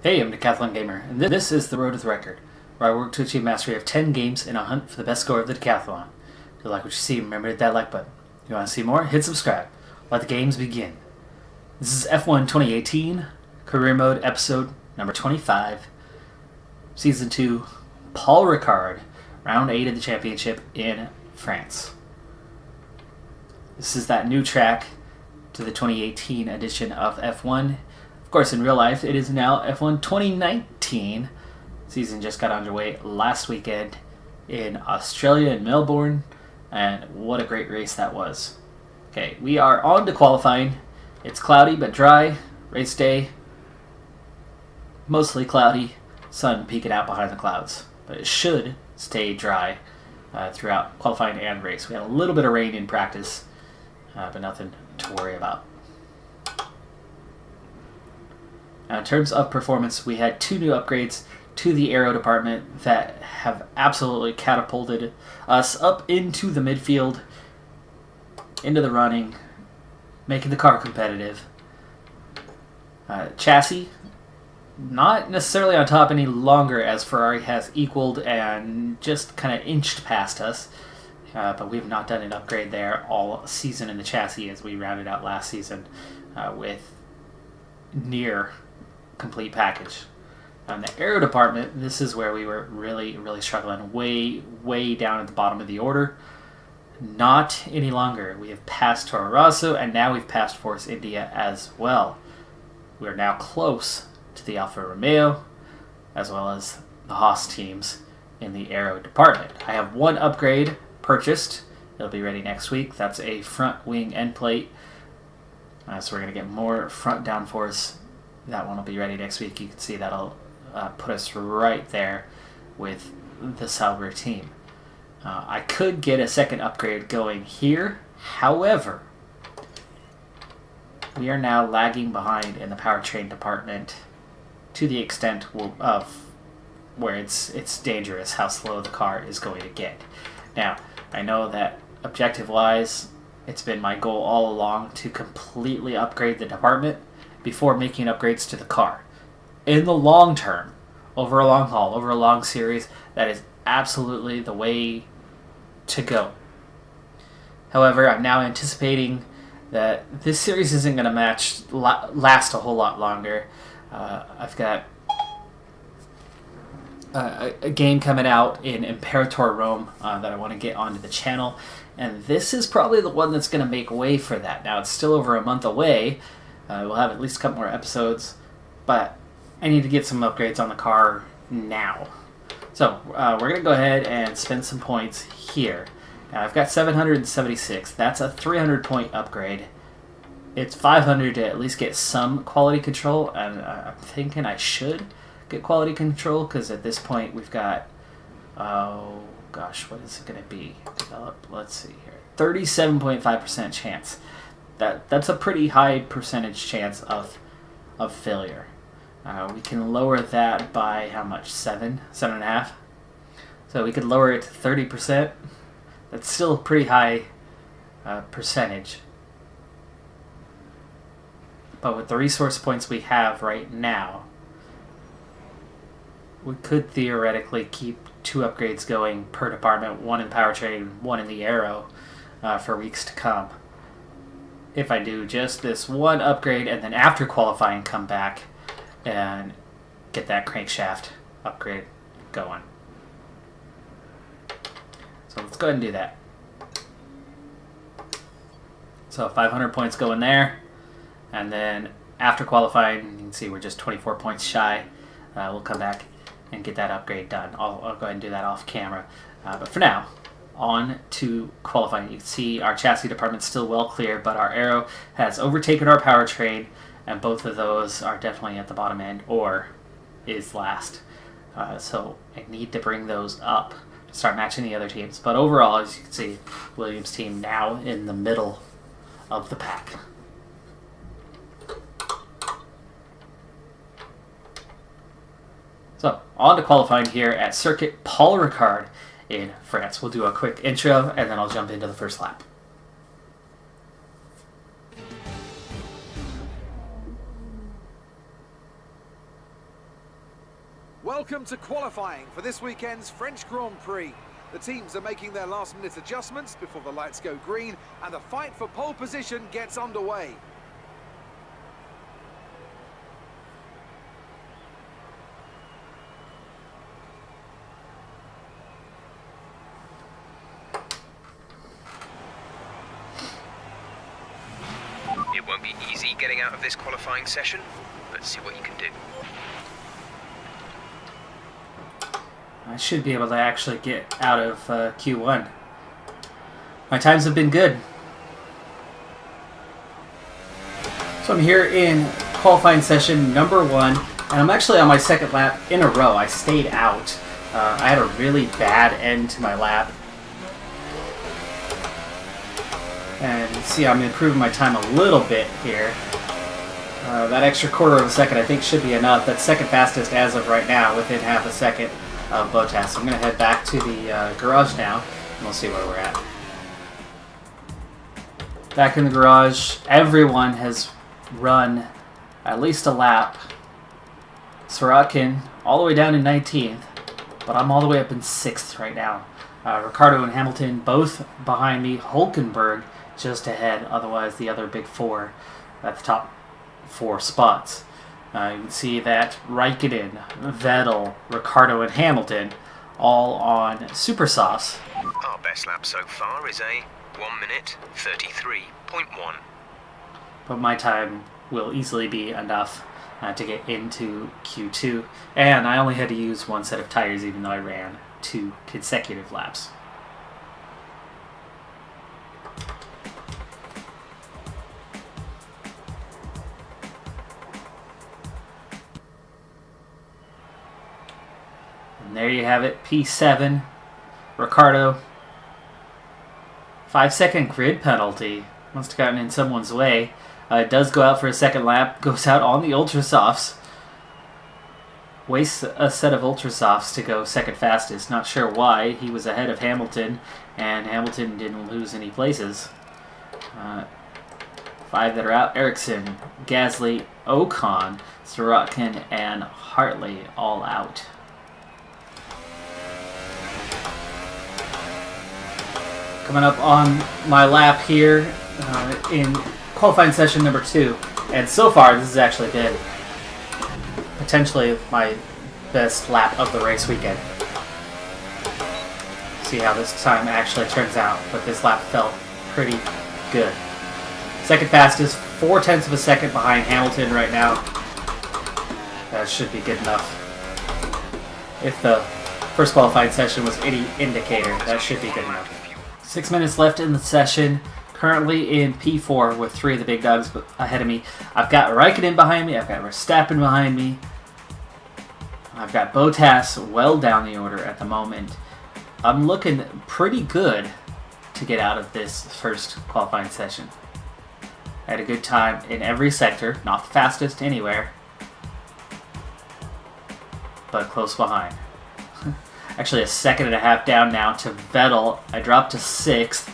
Hey, I'm Decathlon Gamer, and this is The Road to the Record, where I work to achieve mastery of 10 games in a hunt for the best score of the Decathlon. If you like what you see, remember to hit that like button. If you want to see more, hit subscribe. Let the games begin. This is F1 2018, Career Mode, Episode number 25, Season 2, Paul Ricard, Round 8 of the Championship in France. This is that new track to the 2018 edition of F1. Of course, in real life, it is now F1 2019. Season just got underway last weekend in Australia, in Melbourne, and what a great race that was. Okay, we are on to qualifying. It's cloudy but dry. Race day, mostly cloudy. Sun peeking out behind the clouds, but it should stay dry throughout qualifying and race. We had a little bit of rain in practice, but nothing to worry about. Now, in terms of performance, we had 2 new upgrades to the aero department that have absolutely catapulted us up into the midfield, into the running, making the car competitive. Chassis, not necessarily on top any longer, as Ferrari has equaled and just kind of inched past us. But we've not done an upgrade there all season in the chassis, as we rounded out last season with near complete package. In the aero department, this is where we were really struggling, way down at the bottom of the order. Not any longer. We have passed Toro Rosso, and now we've passed Force India as well. We are now close to the Alfa Romeo, as well as the Haas teams in the aero department. I have 1 upgrade purchased. It'll be ready next week. That's a front wing end plate. So we're going to get more front downforce. That one will be ready next week. You can see that'll put us right there with the Sauber team. I could get a second upgrade going here. However, we are now lagging behind in the powertrain department to the extent of where it's dangerous how slow the car is going to get. Now, I know that objective-wise, it's been my goal all along to completely upgrade the department before making upgrades to the car. In the long term, over a long haul, over a long series, that is absolutely the way to go. However, I'm now anticipating that this series isn't going to last a whole lot longer. I've got a game coming out in Imperator Rome that I want to get onto the channel, and this is probably the one that's going to make way for that. Now, it's still over a month away. We'll have at least a couple more episodes, but I need to get some upgrades on the car now. So we're going to go ahead and spend some points here. Now, I've got 776. That's a 300-point upgrade. It's 500 to at least get some quality control, and I'm thinking I should get quality control, because at this point we've got, oh gosh, what is it going to be? Develop, let's see here, 37.5% chance. That's a pretty high percentage chance of failure. We can lower that by how much? 7.5. So we could lower it to 30%. That's still a pretty high percentage. But with the resource points we have right now, we could theoretically keep 2 upgrades going per department, 1 in powertrain, 1 in the aero, for weeks to come. If I do just this 1 upgrade, and then after qualifying come back and get that crankshaft upgrade going. So let's go ahead and do that. So 500 points going there, and then after qualifying, you can see we're just 24 points shy. We'll come back and get that upgrade done. I'll go ahead and do that off camera. But for now, on to qualifying. You can see our chassis department's still well clear, but our aero has overtaken our powertrain, and both of those are definitely at the bottom end or is last. So I need to bring those up to start matching the other teams. But overall, as you can see, Williams' team now in the middle of the pack. So, on to qualifying here at Circuit Paul Ricard in France. We'll do a quick intro, and then I'll jump into the first lap. Welcome to qualifying for this weekend's French Grand Prix. The teams are making their last-minute adjustments before the lights go green, and the fight for pole position gets underway. It won't be easy getting out of this qualifying session. Let's see what you can do. I should be able to actually get out of Q1. My times have been good. So I'm here in qualifying session number 1, and I'm actually on my second lap in a row. I stayed out. I had a really bad end to my lap. And see, I'm improving my time a little bit here. That extra quarter of a second I think should be enough. That's second fastest as of right now, within half a second of Bottas. So I'm going to head back to the garage now, and we'll see where we're at. Back in the garage, everyone has run at least a lap. Sorokin all the way down in 19th, but I'm all the way up in 6th right now. Ricciardo and Hamilton both behind me. Hülkenberg just ahead, otherwise the other big four at the top 4 spots. You can see that Raikkonen, Vettel, Ricciardo, and Hamilton all on super softs. Our best lap so far is a 1 minute 33.1. But my time will easily be enough to get into Q2. And I only had to use 1 set of tires even though I ran 2 consecutive laps. And there you have it, P7, Ricciardo. 5-second grid penalty. Must have gotten in someone's way. It does go out for a second lap, goes out on the Ultra Softs. Wastes a set of Ultra Softs to go second fastest. Not sure why. He was ahead of Hamilton, and Hamilton didn't lose any places. 5 that are out: Ericsson, Gasly, Ocon, Sorokin, and Hartley all out. Coming up on my lap here in qualifying session number 2. And so far, this has actually been potentially my best lap of the race weekend. See how this time actually turns out, but this lap felt pretty good. Second fastest, 0.4 of a second behind Hamilton right now. That should be good enough. If the first qualifying session was any indicator, that should be good enough. 6 minutes left in the session. Currently in P4 with 3 of the big dogs ahead of me. I've got Raikkonen behind me. I've got Verstappen behind me. I've got Bottas well down the order at the moment. I'm looking pretty good to get out of this first qualifying session. I had a good time in every sector. Not the fastest anywhere, but close behind. Actually, a second and a half down now to Vettel. I dropped to 6th.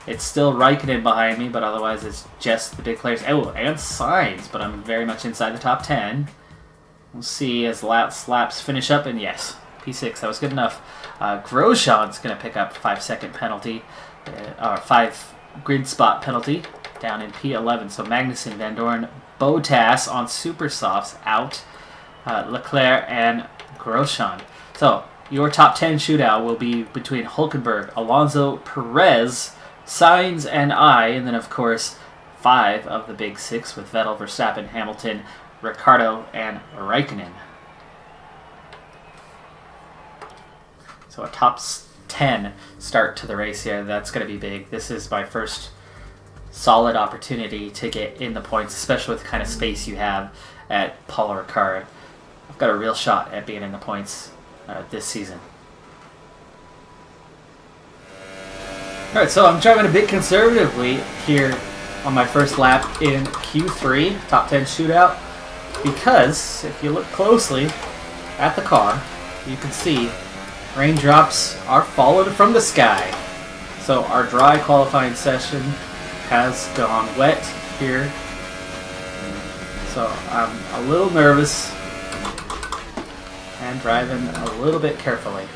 It's still Raikkonen behind me, but otherwise it's just the big players. Oh, and Sainz, but I'm very much inside the top 10. We'll see as laps finish up, and yes, P6, that was good enough. Grosjean's going to pick up 5-second penalty, or 5 grid spot penalty down in P11. So Magnussen, Van Dorn, Bottas on super softs out, Leclerc and Grosjean. So your top 10 shootout will be between Hülkenberg, Alonso, Perez, Sainz, and I, and then of course 5 of the big 6 with Vettel, Verstappen, Hamilton, Ricciardo, and Raikkonen. So a top 10 start to the race here. That's going to be big. This is my first solid opportunity to get in the points, especially with the kind of space you have at Paul Ricard. I've got a real shot at being in the points this season. Alright, so I'm driving a bit conservatively here on my first lap in Q3, top 10 shootout, because if you look closely at the car, you can see raindrops are followed from the sky. So our dry qualifying session has gone wet here. So I'm a little nervous. and driving a little bit carefully.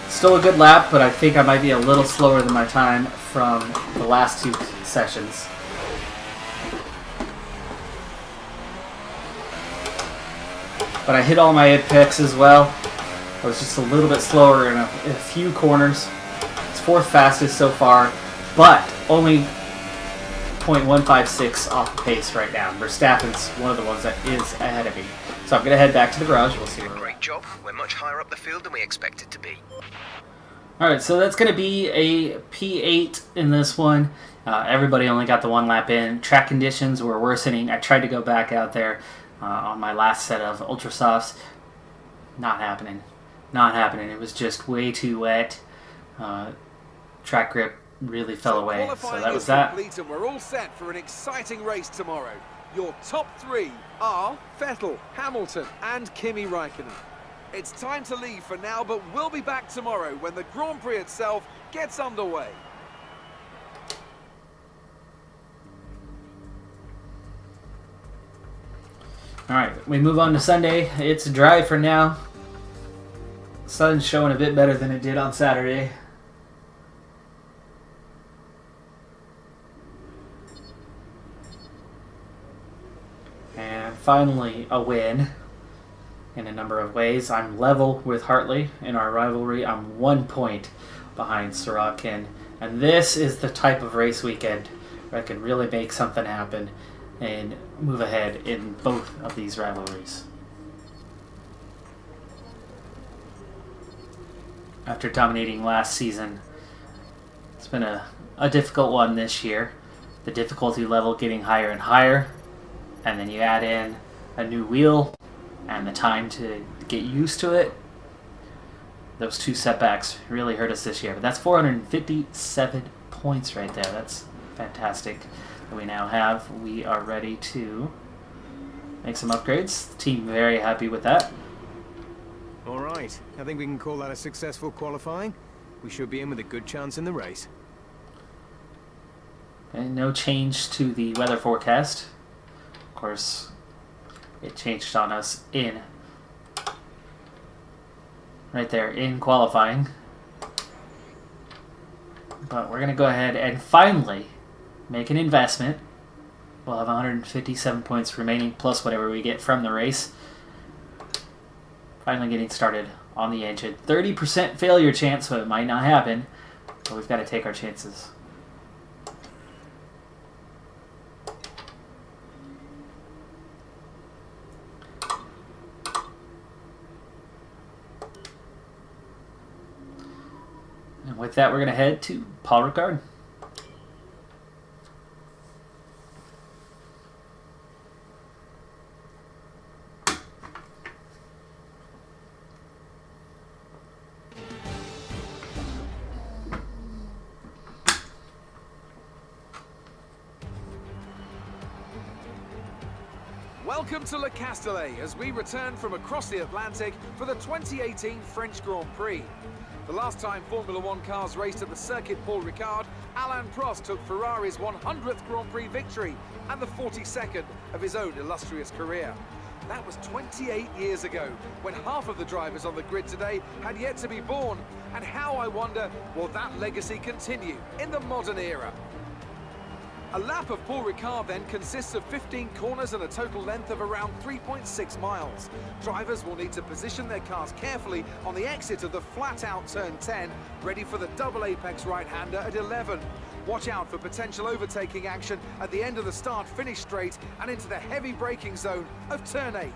Still a good lap, but I think I might be a little slower than my time from the last 2 sessions. But I hit all my apex as well. I was just a little bit slower in a few corners. It's 4th fastest so far, but only 0.156 off the pace right now. Verstappen's one of the ones that is ahead of me. So I'm going to head back to the garage. We'll see where we're at. Great job. We're much higher up the field than we expected to be. Alright, so that's going to be a P8 in this one. Everybody only got the 1 lap in. Track conditions were worsening. I tried to go back out there on my last set of Ultra Softs. Not happening. Not happening. It was just way too wet. Track grip really fell away. So that was that. And we're all set for an exciting race tomorrow. Your top 3 are Vettel, Hamilton and Kimi Räikkönen. It's time to leave for now, but we'll be back tomorrow when the Grand Prix itself gets underway. Alright, we move on to Sunday. It's dry for now. Sun's showing a bit better than it did on Saturday. And finally, a win in a number of ways. I'm level with Hartley in our rivalry. I'm 1 point behind Sorokin. And this is the type of race weekend where I can really make something happen and move ahead in both of these rivalries. After dominating last season, it's been a difficult one this year. The difficulty level getting higher and higher, and then you add in a new wheel and the time to get used to it. Those 2 setbacks really hurt us this year, but that's 457 points right there. That's fantastic that we now have. We are ready to make some upgrades. The team very happy with that. All right, I think we can call that a successful qualifying. We should be in with a good chance in the race. And no change to the weather forecast. Of course, it changed on us right there in qualifying. But we're going to go ahead and finally make an investment. We'll have 157 points remaining plus whatever we get from the race. Finally getting started on the engine. 30% failure chance, so it might not happen, but we've got to take our chances. And with that, we're going to head to Paul Ricard. Welcome to Le Castellet as we return from across the Atlantic for the 2018 French Grand Prix. The last time Formula One cars raced at the circuit Paul Ricard, Alain Prost took Ferrari's 100th Grand Prix victory and the 42nd of his own illustrious career. That was 28 years ago, when half of the drivers on the grid today had yet to be born. And how, I wonder, will that legacy continue in the modern era? A lap of Paul Ricard then consists of 15 corners and a total length of around 3.6 miles. Drivers will need to position their cars carefully on the exit of the flat-out turn 10, ready for the double apex right-hander at 11. Watch out for potential overtaking action at the end of the start-finish straight and into the heavy braking zone of turn 8.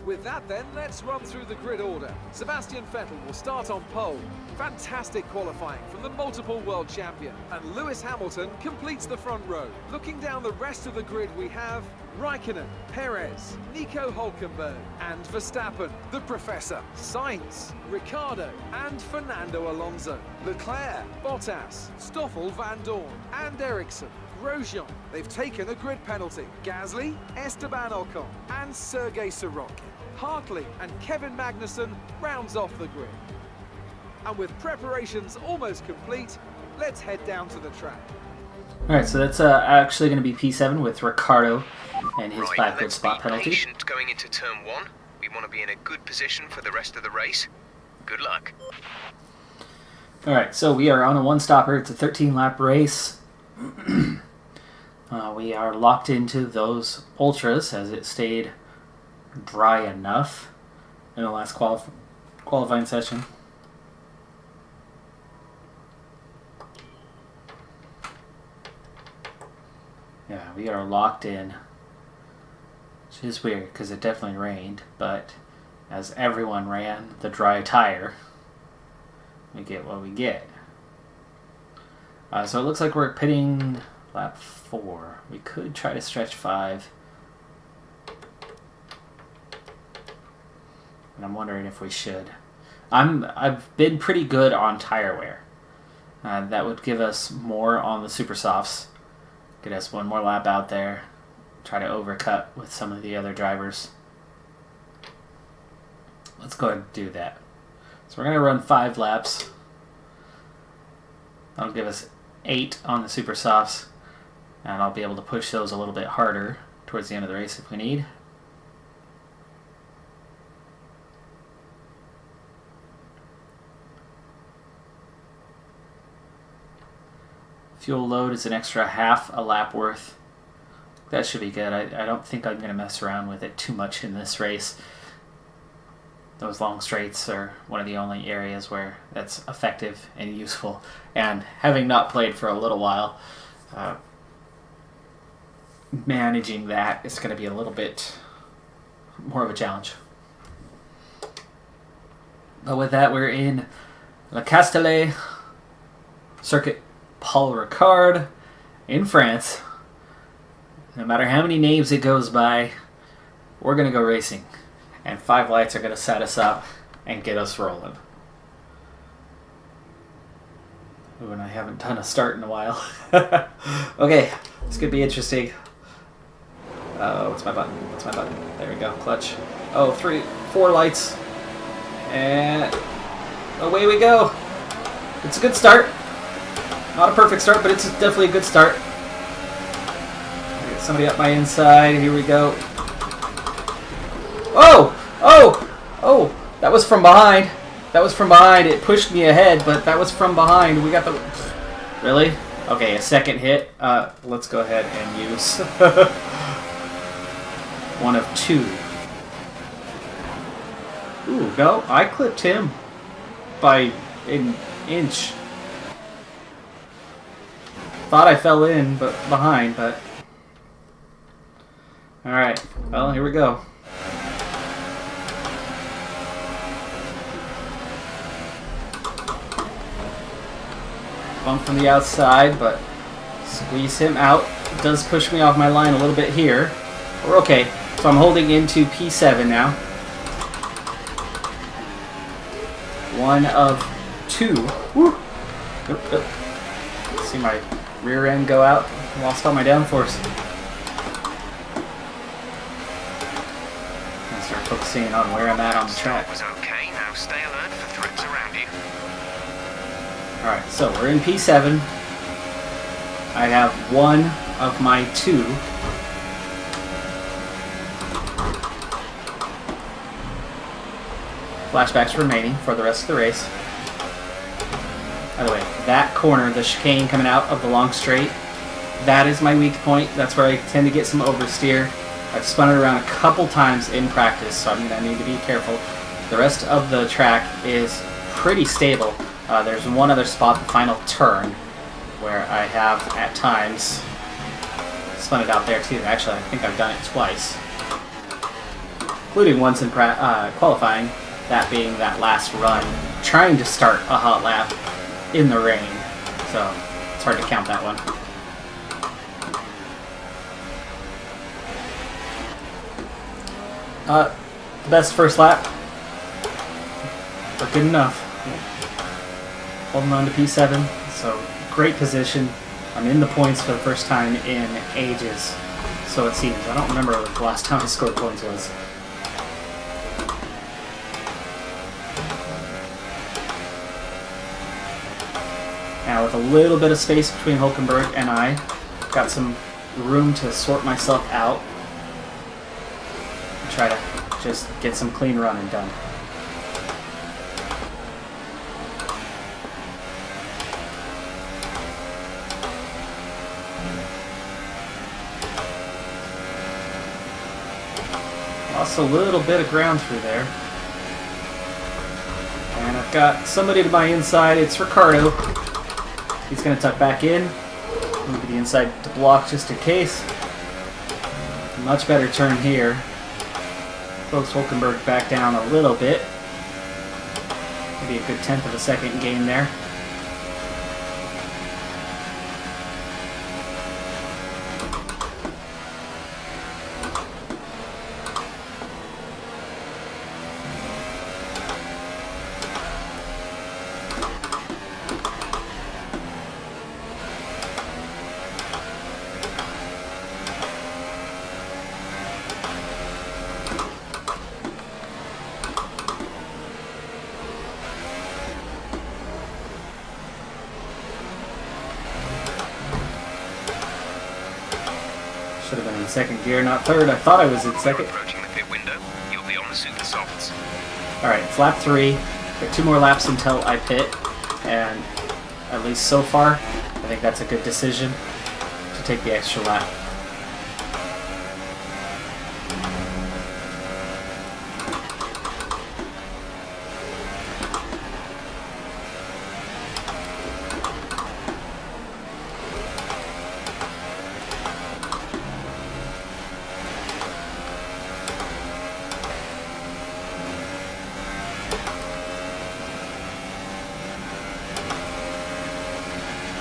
With With that then, let's run through the grid order. Sebastian Vettel will start on pole. Fantastic qualifying from the multiple world champion. And Lewis Hamilton completes the front row. Looking down the rest of the grid, we have Raikkonen, Perez, Nico Hulkenberg, and Verstappen, the Professor, Sainz, Ricciardo, and Fernando Alonso, Leclerc, Bottas, Stoffel Van Dorn, and Ericsson. Grosjean, they've taken a grid penalty. Gasly, Esteban Ocon, and Sergei Sorokin. Hartley and Kevin Magnussen rounds off the grid. And with preparations almost complete, let's head down to the track. Alright, so that's actually going to be P7 with Ricardo and his Right, 5 grid let's spot be penalty. patient going into turn 1. We want to be in a good position for the rest of the race. Good luck. Alright, so we are on a one-stopper. It's a 13-lap race. We are locked into those ultras as it stayed dry enough in the last qualifying session. Yeah, we are locked in, which is weird because it definitely rained, but as everyone ran the dry tire, we get what we get. So it looks like we're pitting lap 4. We could try to stretch 5. And I'm wondering if we should. I've been pretty good on tire wear. That would give us more on the super softs. Get us one more lap out there. Try to overcut with some of the other drivers. Let's go ahead and do that. So we're going to run 5 laps. That'll give us 8 on the super softs. And I'll be able to push those a little bit harder towards the end of the race if we need. Fuel load is an extra half a lap worth. That should be good. I don't think I'm going to mess around with it too much in this race. Those long straights are one of the only areas where that's effective and useful. And having not played for a little while, managing that is going to be a little bit more of a challenge. But with that, we're in Le Castellet circuit, Paul Ricard in France. No matter how many names it goes by, we're going to go racing. And 5 lights are going to set us up and get us rolling. Ooh, and I haven't done a start in a while. Okay, this could be interesting. What's my button? What's my button? There we go, clutch. Oh, 4 lights. And away we go. It's a good start. Not a perfect start, but it's definitely a good start. Get somebody up my inside. Here we go. Oh! Oh! Oh! That was from behind. That was from behind. It pushed me ahead, but that was from behind. We got the... Really? Okay, a second hit. Let's go ahead and use... one of 2. Ooh, no. I clipped him by an inch. Thought I fell in, but behind, but... Alright, well, here we go. Bump from the outside, but squeeze him out. It does push me off my line a little bit here. We're okay. So I'm holding into P7 now. 1 of 2. Woo! Oop, oop. See my rear end go out. Lost all my downforce. I start focusing on where I'm at on the track. Was okay. Now stay alert for threats around you. Alright, so we're in P7. I have 1 of my 2. Flashbacks remaining for the rest of the race. By the way, that corner, the chicane coming out of the long straight, that is my weak point. That's where I tend to get some oversteer. I've spun it around a couple times in practice, so I'm going to need to be careful. The rest of the track is pretty stable. There's one other spot, the final turn, where I have, at times, spun it out there too. Actually, I think I've done it twice. including once in qualifying, that being that last run, trying to start a hot lap in the rain. So it's hard to count that one. The best first lap, but good enough. Holding on to P7, so great position. I'm in the points for the first time in ages, so it seems. I don't remember what the last time I scored points was. Now with a little bit of space between Hulkenberg and I, got some room to sort myself out and try to just get some clean running done. Lost a little bit of ground through there. And I've got somebody to my inside. It's Ricardo. He's going to tuck back in. Move to the inside to block just in case. Much better turn here. Close Hulkenberg back down a little bit. Maybe a good 1/10 of a second gain there. Should have been in second gear, not third. I thought I was in second. Approaching the pit window, you'll be on the super softs. Alright, it's lap 3. Got 2 more laps until I pit. And at least so far, I think that's a good decision to take the extra lap.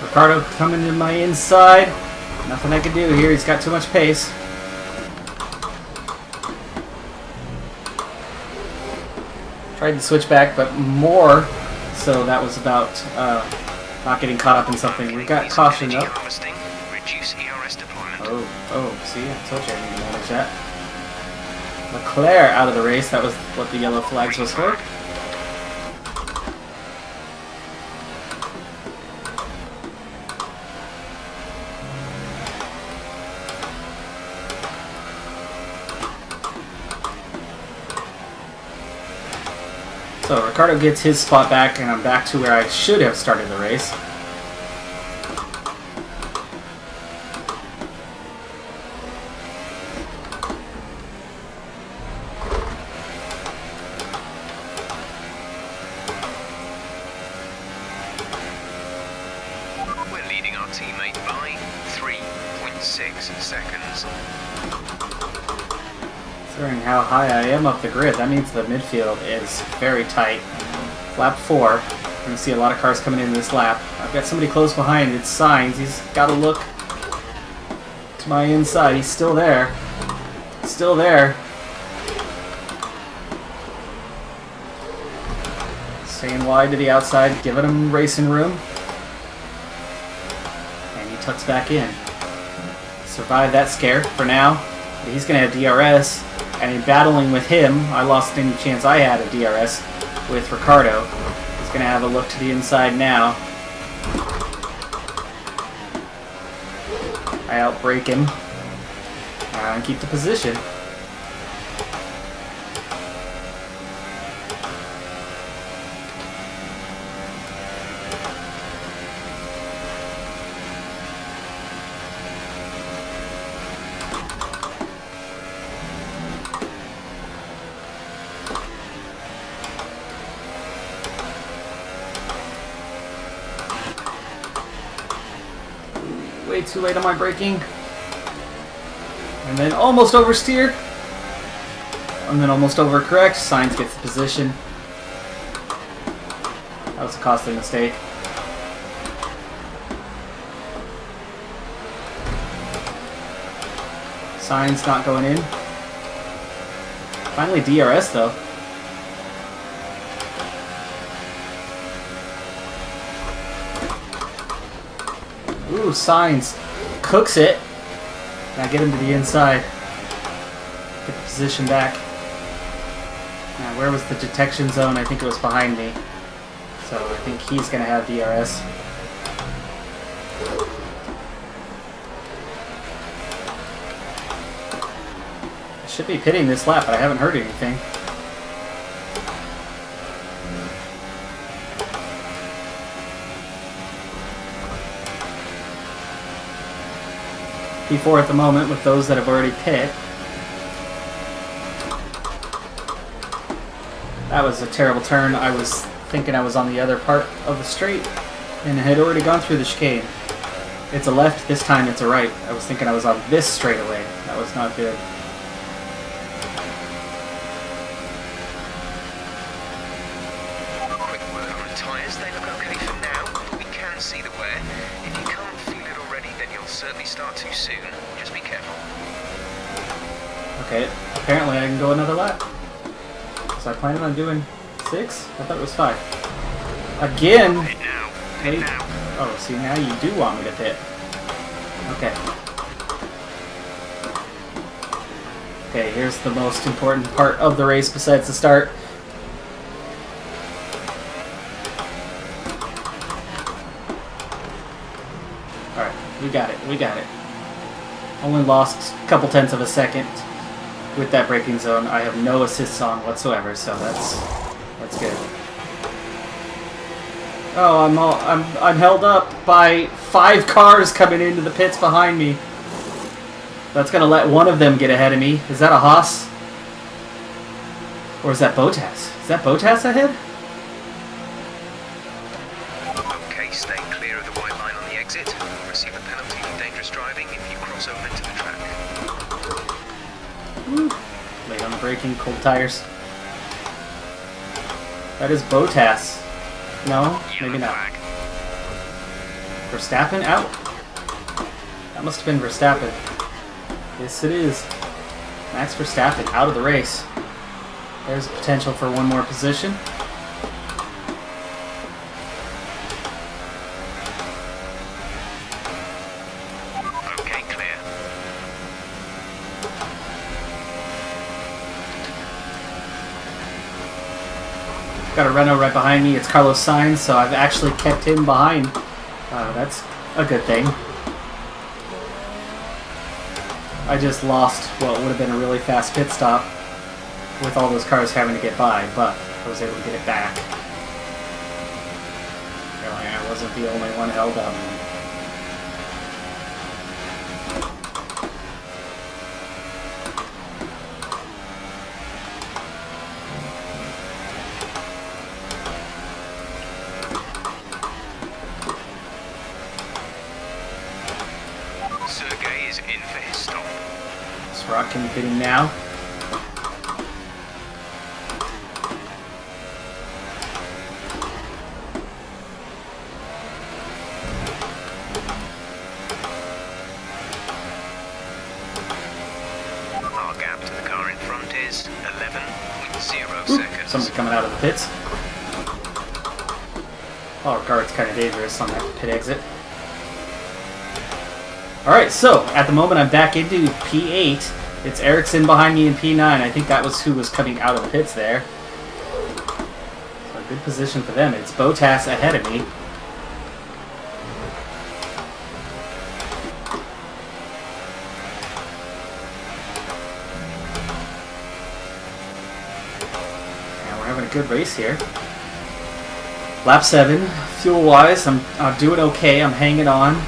Ricardo coming to my inside. Nothing I can do here. He's got too much pace. Tried to switch back, but more so that was about not getting caught up in something. We got caution up. Reduce ERS deployment. Oh, see, I told you I need to manage that. Leclerc out of the race. That was what the yellow flags was for. So Ricardo gets his spot back, and I'm back to where I should have started the race. We're leading our teammate by 3.6 seconds. Considering how high I am up the grid, that means the midfield is very tight. Lap 4. We're going to see a lot of cars coming in this lap. I've got somebody close behind. It's Sainz. He's got to look to my inside. He's still there. Still there. Staying wide to the outside, giving him racing room. And he tucks back in. Survived that scare for now. But he's going to have DRS. And in battling with him, I lost any chance I had of DRS with Ricardo. He's going to have a look to the inside now. I outbrake him. And keep the position. Way too late on my braking. And then almost oversteered. and then almost overcorrect. Sainz gets the position. That was a costly mistake. Sainz not going in. Finally DRS though. Ooh, Sainz cooks it. Now get him to the inside. Get the position back. Now where was the detection zone? I think it was behind me. So I think he's going to have DRS. I should be pitting this lap, but I haven't heard anything. P4 at the moment with those that have already pit. That was a terrible turn. I was thinking I was on the other part of the straight and had already gone through the chicane. It's a left, this time it's a right. I was thinking I was on this straightaway. That was not good. Quick word on the tyres, they look okay for now, but we can see the wear. If you can't feel it already, then you'll certainly start too soon. Just be careful. Okay, apparently I can go another lap. So I planned on doing 6? I thought it was 5. Again! Hit now. Wait. Hit now. Oh, see, now you do want me to pit. Okay. Okay, here's the most important part of the race besides the start. Alright, we got it, we got it. Only lost a couple tenths of a second with that braking zone. I have no assists on whatsoever, so that's good. Oh, I'm held up by 5 cars coming into the pits behind me. That's gonna let one of them get ahead of me. Is that a Haas? Or is that Bottas? Is that Bottas ahead? Okay, stay clear of the white line on the exit. You'll receive a penalty for dangerous driving if you cross over into the track. Woo. Late on the braking, cold tires. That is Bottas. No, maybe not. Flag. Verstappen out? That must have been Verstappen. Yes, it is. Max Verstappen out of the race. There's potential for one more position. Okay, clear. Got a Renault right behind me. It's Carlos Sainz, so I've actually kept him behind. That's a good thing. I just lost what would have been a really fast pit stop with all those cars having to get by, but I was able to get it back. Apparently I wasn't the only one held up. Sergey is in for his stop. Rock can be hitting now. Our gap to the car in front is 11.0 seconds. Somebody coming out of the pits. Paul Ricard's kind of dangerous on that pit exit. Alright, so at the moment I'm back into P8. It's Ericsson behind me in P9. I think that was who was coming out of the pits there. So a good position for them. It's Bottas ahead of me. And we're having a good race here. Lap 7, fuel-wise, I'm doing okay. I'm hanging on.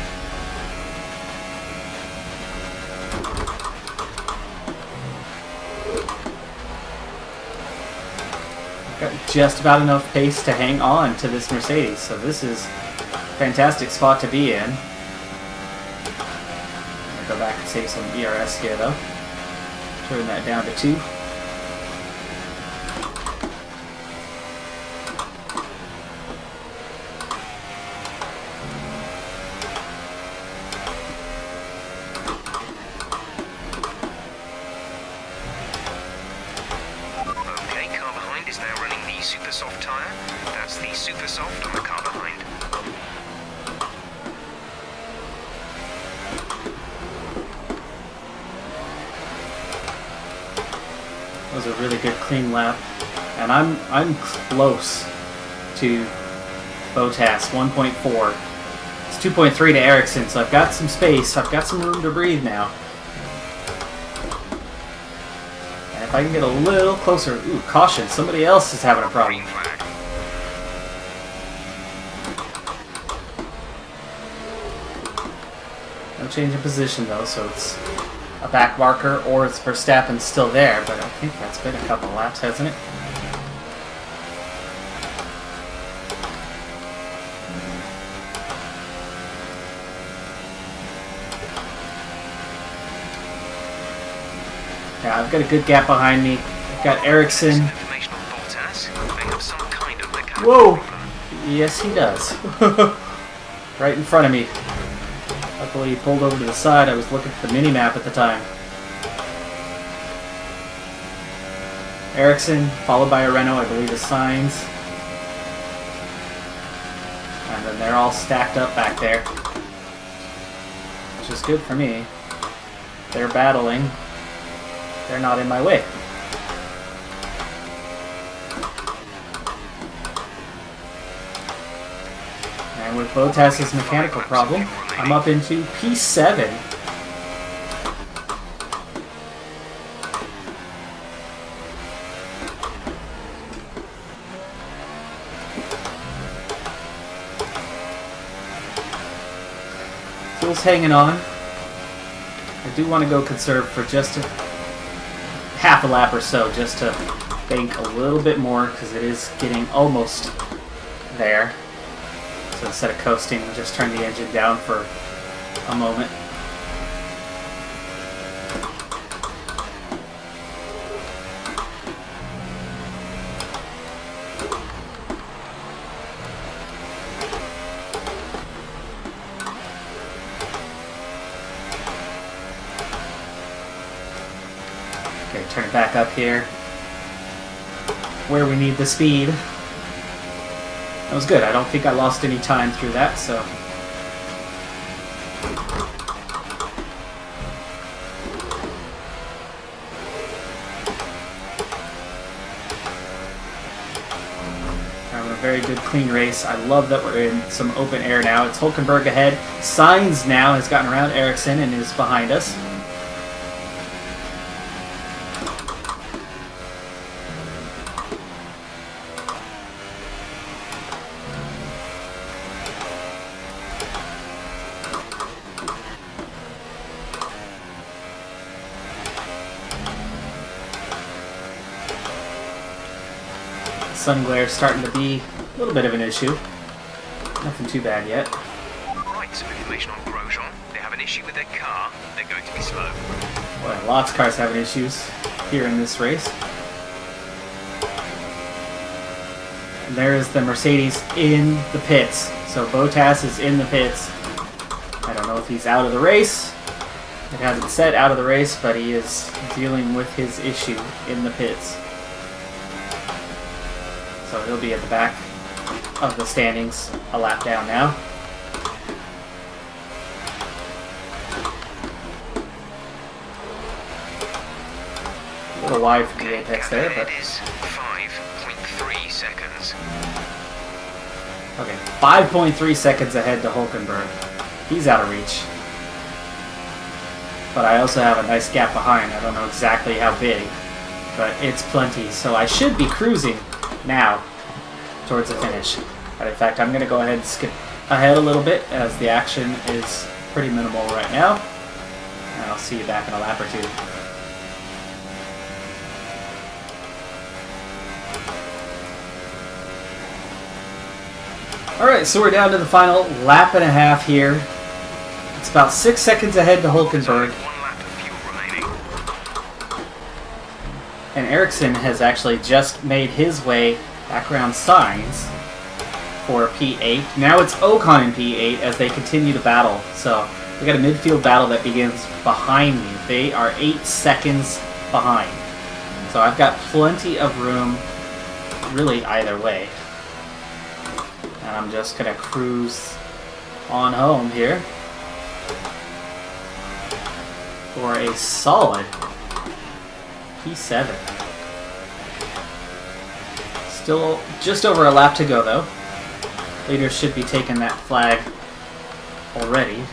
Got just about enough pace to hang on to this Mercedes, so this is a fantastic spot to be in. I'm gonna go back and save some ERS here though. Turn that down to 2. super soft on the car behind. That was a really good clean lap, and I'm close to Bottas 1.4. It's 2.3 to Ericsson, so I've got some space. I've got some room to breathe now. And if I can get a little closer, ooh, caution! Somebody else is having a problem. Green flag. No change in position though, so it's a back marker, or it's Verstappen still there, but I think that's been a couple laps, hasn't it? Yeah, I've got a good gap behind me. I've got Ericsson. Information on Bottas. May have some kind of mechanical Whoa! problem. Yes, he does. Right in front of me. Luckily, he pulled over to the side. I was looking at the mini-map at the time. Ericsson, followed by a Renault, I believe is Sainz. And then they're all stacked up back there. Which is good for me. They're battling. They're not in my way. And with Bottas' mechanical problem, I'm up into P7. Fuel's hanging on. I do want to go conserve for just half a lap or so, just to bank a little bit more, because it is getting almost there. So instead of coasting, we'll just turn the engine down for a moment. Okay, turn it back up here, where we need the speed. That was good. I don't think I lost any time through that, so. Having a very good clean race. I love that we're in some open air now. It's Hulkenberg ahead. Sainz now has gotten around Ericsson and is behind us. Sun glare starting to be a little bit of an issue. Nothing too bad yet. Right, some information on Grosjean. They have an issue with their car. They're going to be slow. Well, lots of cars having issues here in this race. And there is the Mercedes in the pits. So Bottas is in the pits. I don't know if he's out of the race. It hasn't said out of the race, but he is dealing with his issue in the pits. So he'll be at the back of the standings, a lap down now. A little wide from the apex there, but It is 5.3 seconds. okay, 5.3 seconds ahead to Hulkenberg. He's out of reach. But I also have a nice gap behind. I don't know exactly how big, but it's plenty. So I should be cruising now towards the finish. But in fact, I'm going to go ahead and skip ahead a little bit, as the action is pretty minimal right now. And I'll see you back in a lap or two. Alright, so we're down to the final lap and a half here. It's about 6 seconds ahead to Hulkenberg. 1 lap of fuel remaining. And Ericsson has actually just made his way back around Sainz for P8. Now it's Ocon in P8 as they continue to battle. So we got a midfield battle that begins behind me. They are 8 seconds behind. So I've got plenty of room, really either way. And I'm just going to cruise on home here for a solid P7. Still just over a lap to go, though. Leaders should be taking that flag already.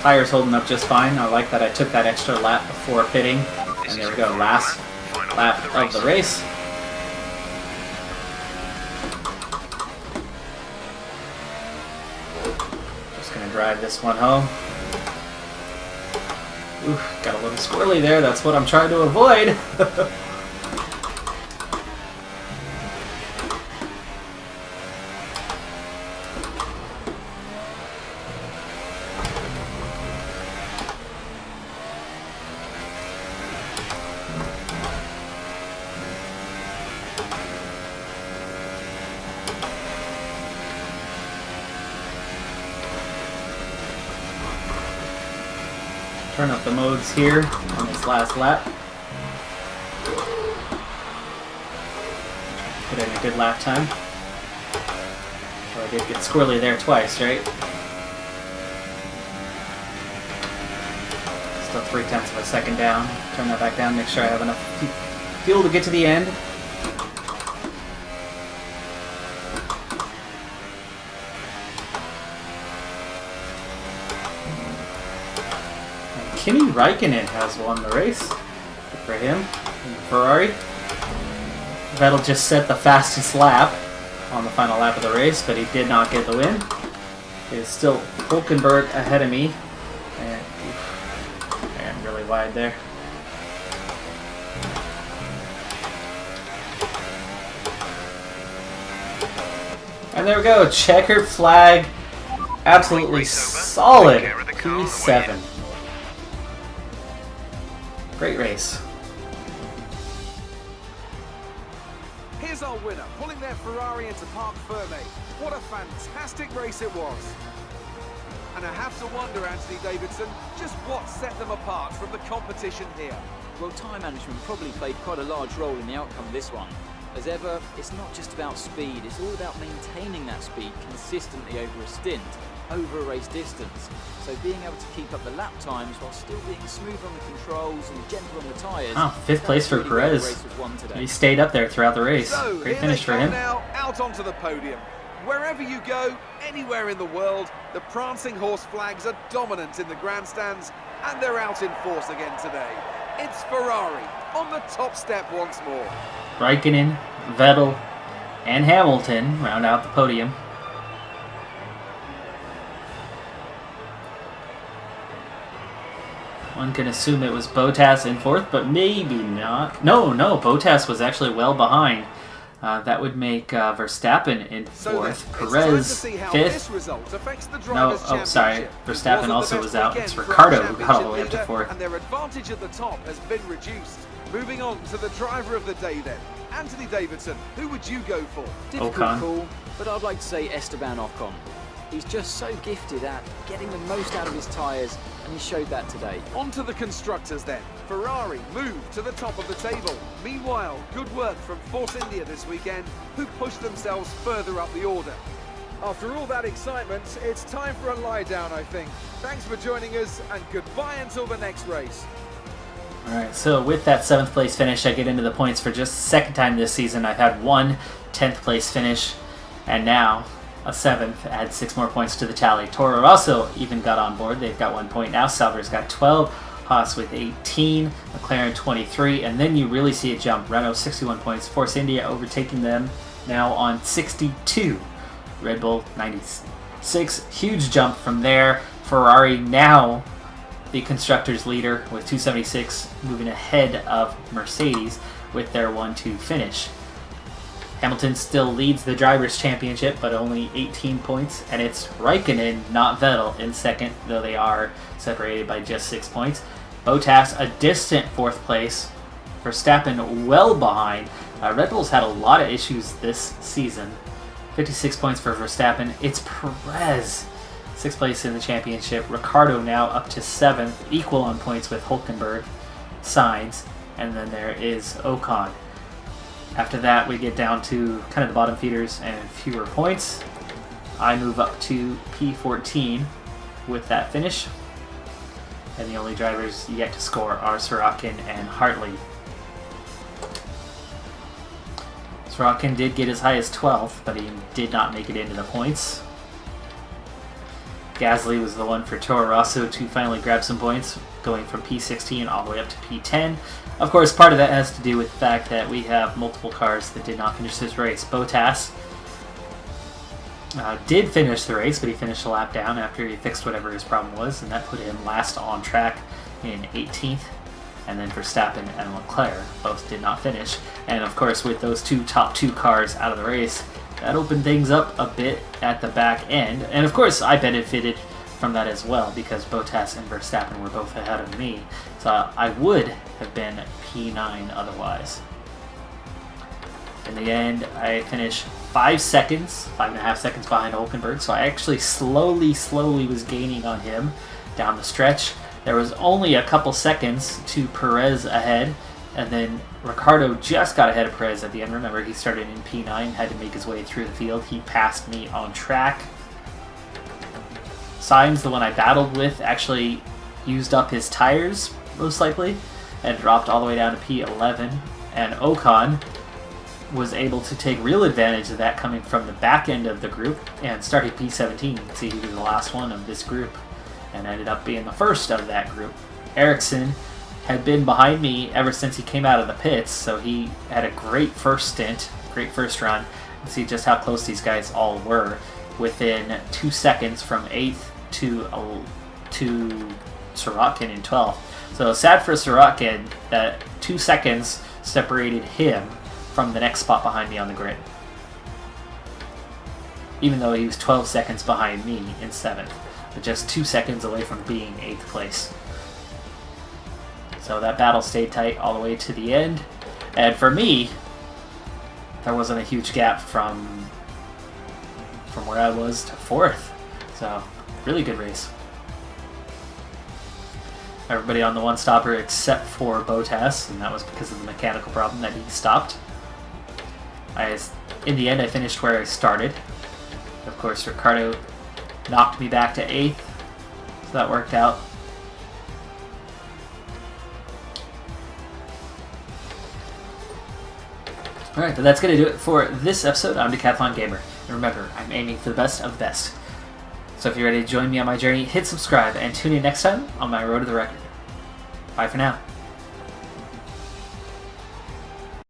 Tires holding up just fine. I like that I took that extra lap before pitting. And there we go, last lap of the race. Just gonna drive this one home. Oof, got a little squirrely there. That's what I'm trying to avoid. Turn up the modes here on this last lap. Put in a good lap time. So I did get squirrely there twice, right? Still 0.3 of a second down. Turn that back down, make sure I have enough fuel to get to the end. Kimi Räikkönen has won the race. Good for him. In the Ferrari. Vettel just set the fastest lap on the final lap of the race, but he did not get the win. It is still Hulkenberg ahead of me. And really wide there. And there we go. Checkered flag. Absolutely solid P7. Great race. Here's our winner, pulling their Ferrari into Parc Ferme. What a fantastic race it was. And I have to wonder, Anthony Davidson, just what set them apart from the competition here. Well, time management probably played quite a large role in the outcome of this one. As ever, it's not just about speed, it's all about maintaining that speed consistently over a stint, over a race distance. So being able to keep up the lap times while still being smooth on the controls and gentle on the tyres. Oh, 5th place for Perez. He stayed up there throughout the race. So, great finish for him. Now, out onto the podium. Wherever you go, anywhere in the world, the prancing horse flags are dominant in the grandstands, and they're out in force again today. It's Ferrari on the top step once more. Räikkönen, Vettel, and Hamilton round out the podium. One can assume it was Bottas in 4th, but maybe not. No, Bottas was actually well behind. That would make Verstappen in 4th, Perez 5th. No, oh sorry, Verstappen also was out. It's Ricciardo who got all the way up to 4th. And their advantage at the top has been reduced. Moving on to the driver of the day then. Anthony Davidson, who would you go for? Difficult call, but I'd like to say Esteban Ocon. He's just so gifted at getting the most out of his tyres, and he showed that today. On to the constructors then. Ferrari moved to the top of the table. Meanwhile, good work from Force India this weekend, who pushed themselves further up the order. After all that excitement, it's time for a lie down, I think. Thanks for joining us, and goodbye until the next race. Alright, so with that 7th place finish, I get into the points for just the second time this season. I've had one 10th place finish, and now a 7th, adds 6 more points to the tally. Toro Rosso even got on board. They've got 1 point now. Sauber's got 12, Haas with 18, McLaren 23, and then you really see a jump. Renault 61 points, Force India overtaking them now on 62. Red Bull 96, huge jump from there. Ferrari now the constructors leader with 276, moving ahead of Mercedes with their 1-2 finish. Hamilton still leads the Drivers' Championship, but only 18 points, and it's Räikkönen, not Vettel, in 2nd, though they are separated by just 6 points. Bottas, a distant 4th place. Verstappen, well behind. Red Bull's had a lot of issues this season. 56 points for Verstappen. It's Perez, 6th place in the championship. Ricciardo now up to 7th, equal on points with Hulkenberg. Sainz, and then there is Ocon. After that, we get down to kind of the bottom feeders and fewer points. I move up to P14 with that finish. And the only drivers yet to score are Sorokin and Hartley. Sorokin did get as high as 12th, but he did not make it into the points. Gasly was the one for Toro Rosso to finally grab some points, going from P16 all the way up to P10. Of course, part of that has to do with the fact that we have multiple cars that did not finish this race. Bottas did finish the race, but he finished a lap down after he fixed whatever his problem was, and that put him last on track in 18th. And then Verstappen and Leclerc both did not finish. And of course, with those top two cars out of the race, that opened things up a bit at the back end. And of course, I benefited from that as well, because Bottas and Verstappen were both ahead of me. So I would have been P9 otherwise. In the end, I finished 5 seconds, 5.5 seconds behind Hulkenberg. So I actually slowly was gaining on him down the stretch. There was only a couple seconds to Perez ahead, and then Ricciardo just got ahead of Perez at the end. Remember, he started in P9, had to make his way through the field. He passed me on track. Sainz, the one I battled with, actually used up his tires, most likely, and dropped all the way down to P11. And Ocon was able to take real advantage of that coming from the back end of the group and started P17. You can see he was the last one of this group and ended up being the first of that group. Ericsson had been behind me ever since he came out of the pits, so he had a great first stint, great first run. You can see just how close these guys all were, within 2 seconds from 8th to Sorokin in 12th. So sad for Sorokin that 2 seconds separated him from the next spot behind me on the grid, even though he was 12 seconds behind me in 7th. But just 2 seconds away from being 8th place. So that battle stayed tight all the way to the end. And for me, there wasn't a huge gap from where I was to 4th. So, really good race. Everybody on the one-stopper except for Bottas, and that was because of the mechanical problem that he stopped. In the end, I finished where I started. Of course, Ricciardo knocked me back to 8th, so that worked out. Alright, but that's going to do it for this episode. I'm Decathlon Gamer, and remember, I'm aiming for the best of the best. So if you're ready to join me on my journey, hit subscribe, and tune in next time on my road to the record. Bye for now.